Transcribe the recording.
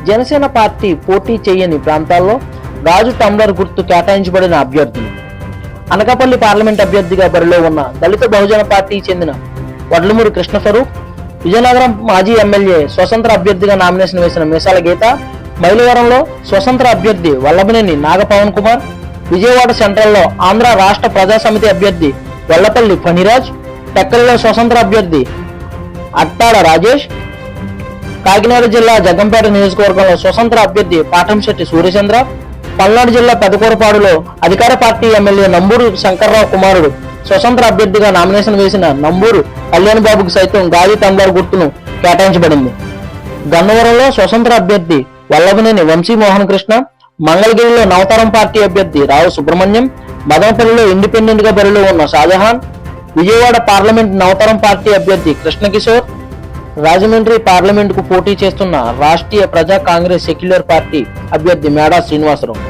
Janasena party పోటీ చేయని ప్రాంతాల్లో గాజు టంబ్లర్ గుర్తు కేటాయించబడిన అభ్యర్థులు. అనకాపల్లి పార్లమెంట్ అభ్యర్థిగా బరిలో ఉన్న దళిత బహుజన పార్టీకి చెందిన వడ్లమూరి కృష్ణ స్వరూప్, విజయనగరం మాజీ ఎమ్మెల్యే స్వతంత్ర అభ్యర్థిగా నామినేషన్ వేసిన మీసాల గీత, మైలవరంలో స్వతంత్ర అభ్యర్థి వల్లభనేని నాగపవన్ కుమార్, విజయవాడ సెంట్రల్లో ఆంధ్ర రాష్ట్ర ప్రజాసమితి అభ్యర్థి వెల్లపల్లి ఫణిరాజ్, టెక్కలిలో స్వతంత్ర అభ్యర్థి అట్టాడ రాజేష్, కాకినాడ జిల్లా జగ్గంపేట నియోజకవర్గంలో స్వతంత్ర అభ్యర్థి పాటంశెట్టి సూర్యచంద్ర, పల్నాడు జిల్లా పెదకూరపాడులో అధికార పార్టీ ఎమ్మెల్యే నంబూరు శంకర్రావు కుమారుడు స్వతంత్ర అభ్యర్థిగా నామినేషన్ వేసిన నంబూరు కళ్యాణ్ బాబుకు సైతం గాజు టంబ్లర్ గుర్తును కేటాయించబడింది. గన్నవరంలో స్వతంత్ర అభ్యర్థి వల్లభనేని వంశీ మోహన్ కృష్ణ, మంగళగిరిలో నవతరం పార్టీ అభ్యర్థి రావు సుబ్రహ్మణ్యం, మదనపల్లిలో ఇండిపెండెంట్ గా బరిలో ఉన్న షాజహాన్, విజయవాడ పార్లమెంట్ నవతరం పార్టీ అభ్యర్థి కృష్ణకిషోర్, రాజమండ్రి పార్లమెంట్ కు పోటీ చేస్తున్న రాష్ట్రీయ ప్రజా కాంగ్రెస్ సెక్యులర్ పార్టీ అభ్యర్థి మేడా శ్రీనివాసరావు.